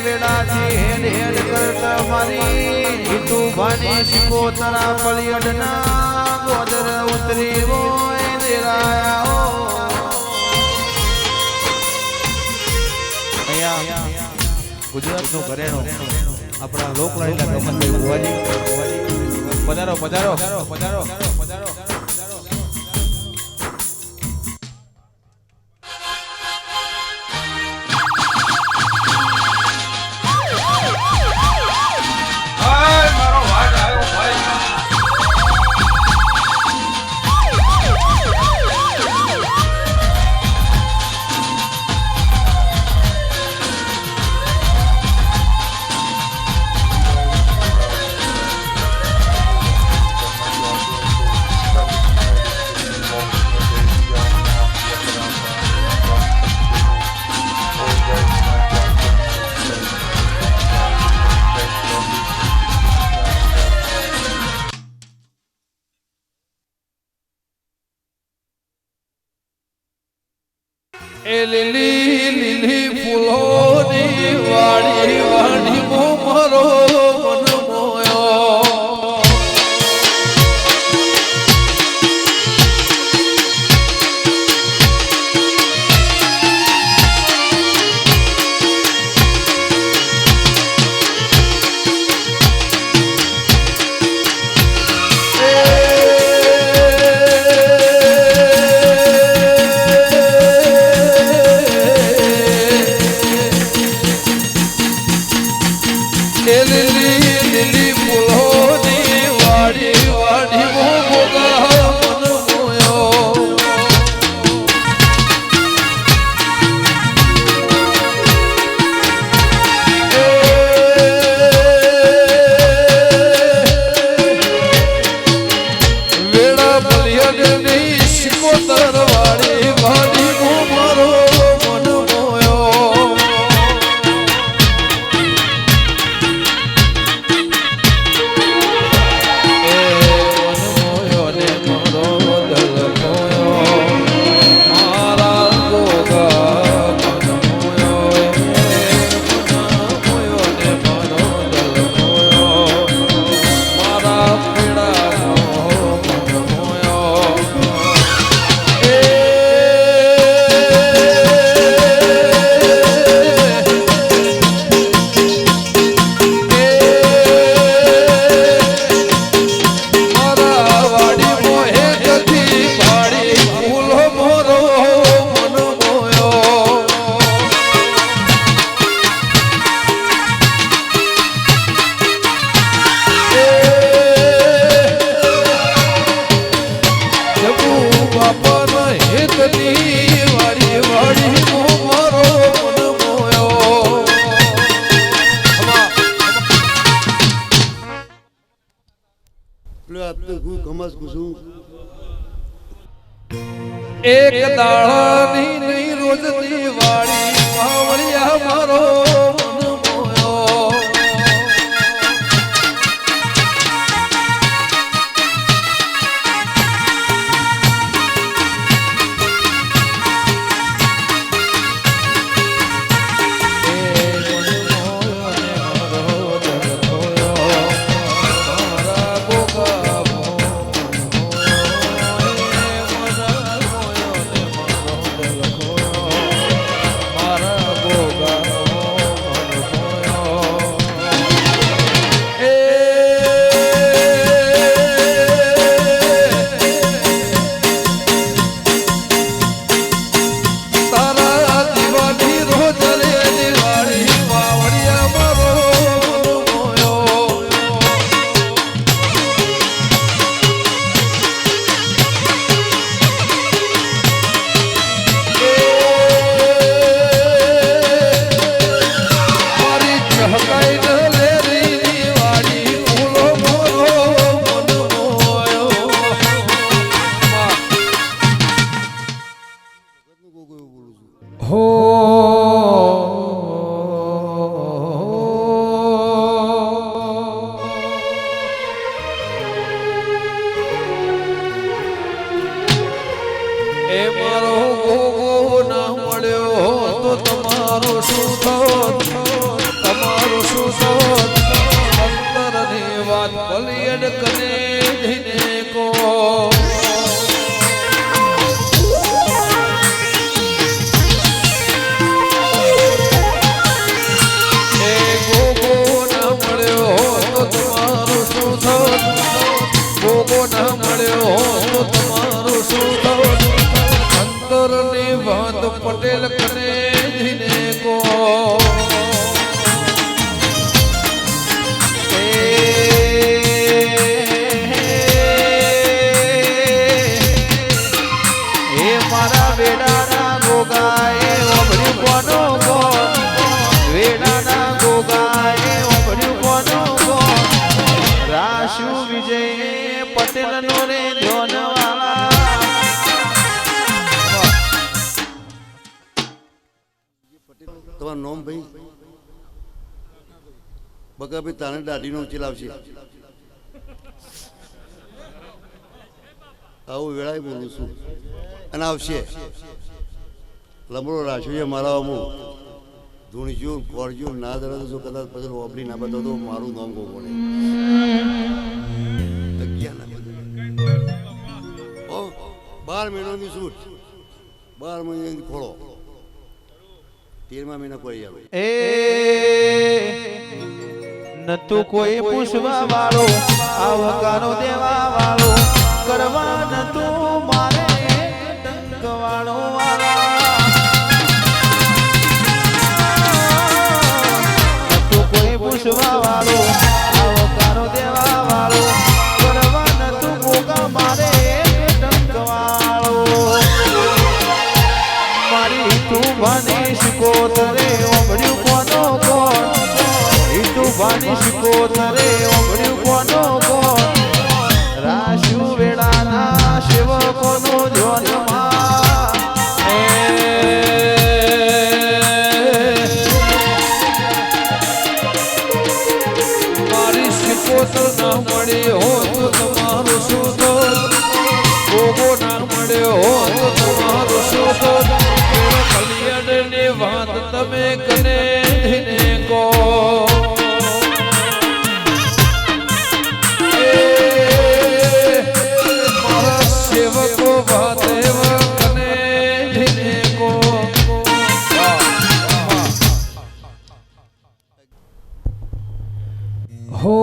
વેડાથી હેડ હેડ કરતા મારી હિતુ ભાની શિકોતરા પલિયડના ગોદર ઉતરી હોય દેરાયા અહીંયા ગુજરાતનું ઘરેણું આપણા લોકલાડીલા કમલભાઈ ભુવાજી પધારો પધારો પધારો પધારો પધારો એ લીલી લીલી ફૂલોની વાડી વાડી મો મારો મન મોયો એક દાડાની નહીં રોજની વાળી વાવળિયા મારો મન મોયો કને જઈને કો એ ગોગો ના મળ્યો તો તમારું શું થયું ગોગો ના મળ્યો તો તમારું શું થયું અંતરની વાત પટેલ કને જઈને કો તમારું નામ ભાઈ બગા ભાઈ તાને દાઢીનો ચલાવશે આવું વેળાએ બોલું છું અને આવશે લમડો રાખ્યો છે મારા અમુક ધૂણજો કોરજો ના ધરે તો કદાચ પછી ઓબલી ના બતાવતો મારું નામ ગોગો ને 12 મહિનાની છૂટ 12 મહિનાની ખોળો 13મા મહિના કોઈ આવે એ નતું કોઈ પૂછવા વાળો આવકારો દેવા વાળો કરવા નતું મારે ડંક વાળો વાળા નતું કોઈ પૂછવા વાળો આવકારો દેવા વાળો કરવા નતું ગોગા મારે ડંક વાળો મારી તું ભણીશ કોતરે ઓમડ્યું કોનો કોણ તું ભણીશ કોતરે ઓમડ્યું કોનો કોણ રાશુ વેળાના સેવકોનો ધ્યાનમાં મારી શિકોતર ના મળી હો તો તમારું શું થયું ગોગો ના મળ્યો હો તો તમારું શું થયું કલ્યાણની વાત તમે કને જઈને કો મારા સેવકો વાત એવા કને જઈને કો હો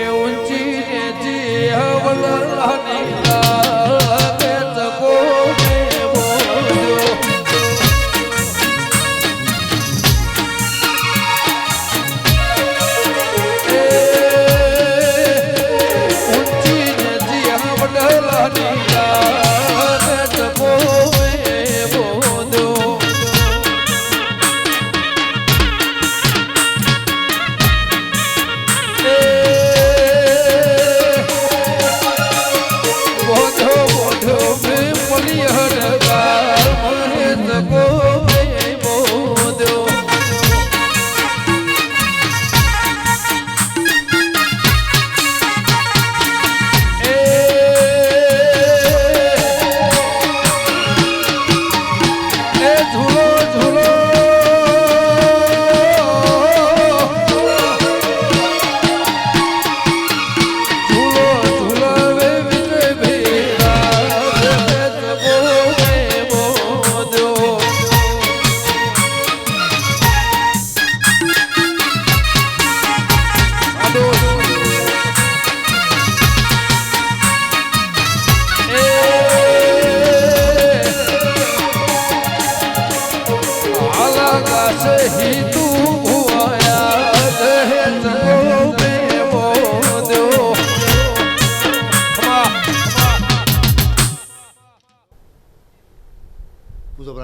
એ ઊંચી ને જીવલાની લાગે તકો ને બોલ્યો ઊંચી ને જીવલાની લાગે તકો ને બોલ્યો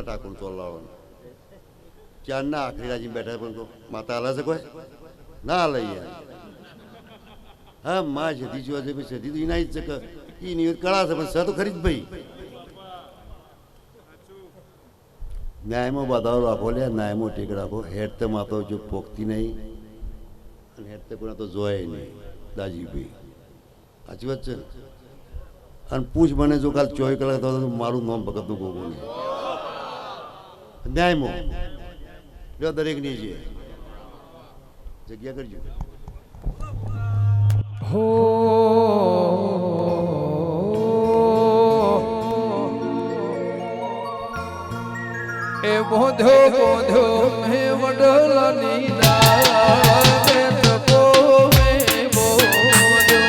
ઠાકોર તો લાવવાનું ચારના આખરી રાજી બેઠા પણ તો માતા હાલે છે કોઈ ના લઈ યાર હા માં જતી જોવા છે ભાઈ સતી તો એના જ છે એ નિવેદ કળા છે પણ સ તો ખરી જ ભાઈ ન્યાયમાં બાધાઓ રાખો લે ન્યાયમાં ટેક રાખો હેડ તો માતો જો પોખતી નહીં અને હેડ તો કોના તો જોય નહીં દાજીભાઈ સાચી વાત છે અને પૂછ મને જો કાલ 24 કલાક તો મારું નામ ભગતનું ગોગો નહીં ન્યાયમાં લો દરેકની છે જગ્યા કરજો હો એ બોધ્યો બોધ્યો મે વડલાની રાતે તપો મે બોધ્યો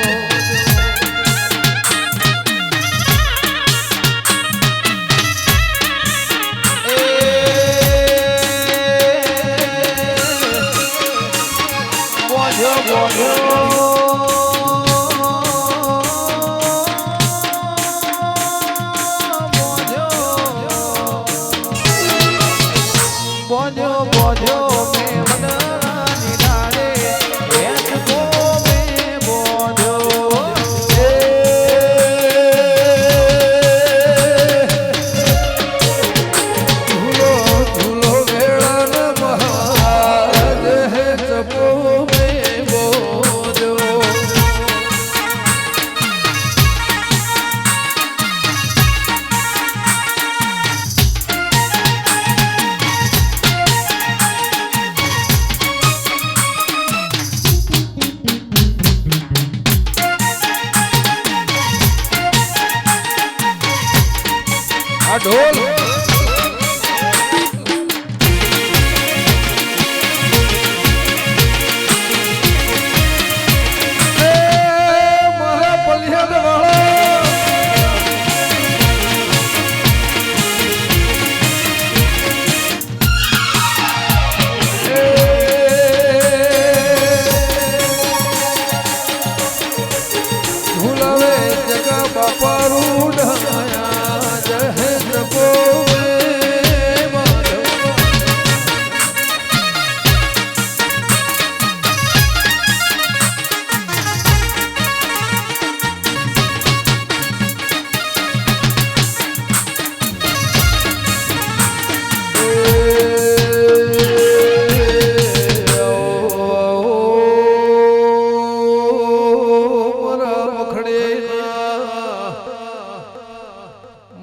આ ઢોલ મારા પલિયાદ વાળા ઝુલાવે જગા બાપા રૂઢાયા જહે તપો મે માધવ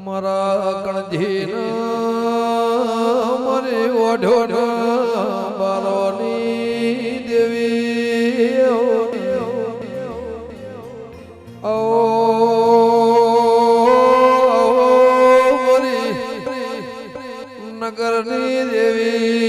મારા કણજીન મારે ઓઢો બારોની દેવી ઓ મારી નગરની દેવી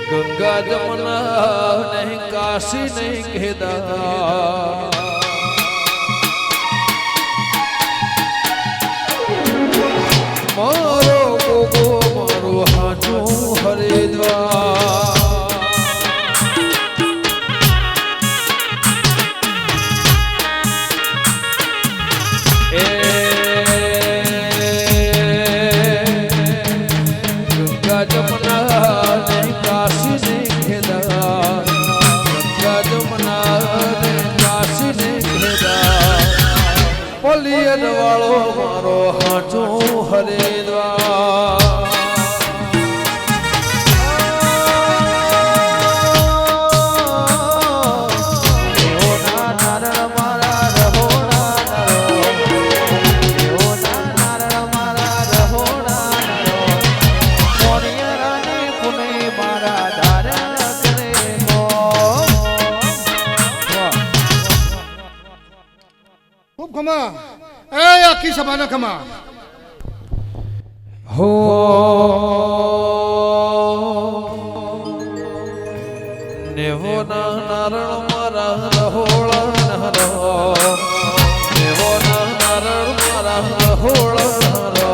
गंगा जमुना नहीं काशी नहीं केदार मारो गोगो मारो हाजू हरिद्वार गंगा जमुना नहीं काशी नहीं केदार गंगा जमुना नहीं काशी नहीं केदार पलियन वालो मारो हाजू हरिद्वार ખમા એ આખી સભાના ખમા हो નેહો ના નારણ મારા રહોળા નરો નેહો ના નારણ મારા રહોળા નરો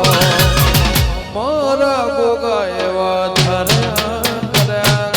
મારા ગોગા એવા ધર્યા કર્યા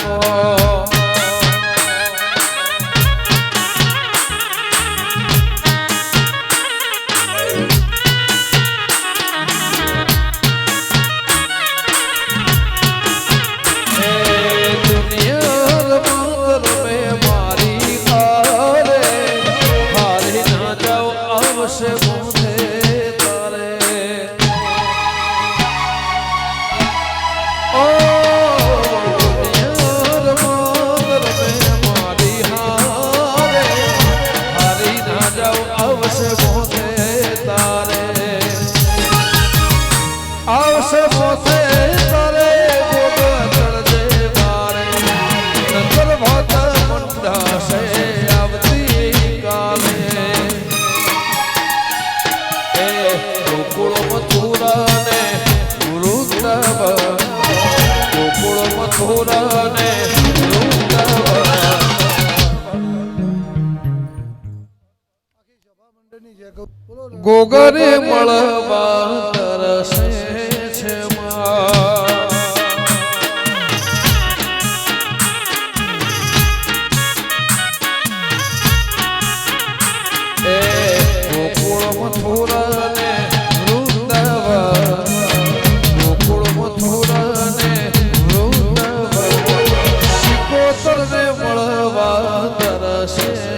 ગો ગોગરે મળવા તરસે છે ગોકુળ મથુરા ને વૃંદાવન ગોકુળ મથુરા ને વૃંદાવન શિકોતર ને મળવા તરસે છે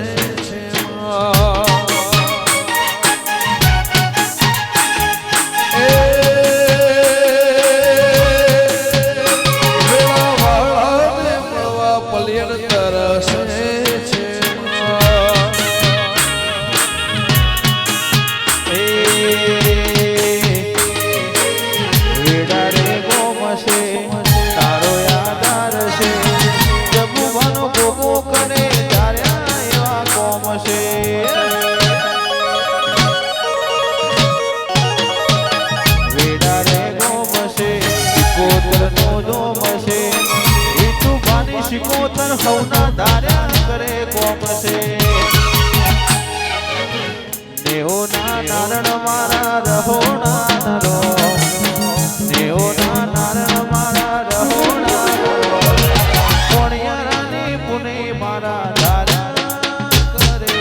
શિકોતર હવના ધાર્યા કરે કોમ છે નેહો ના નારણ મારા રહોણા નરો નેહો ના નારણ મારા રહોણા નરો કોણિયારાની પુને મારા ધાર્યા કરે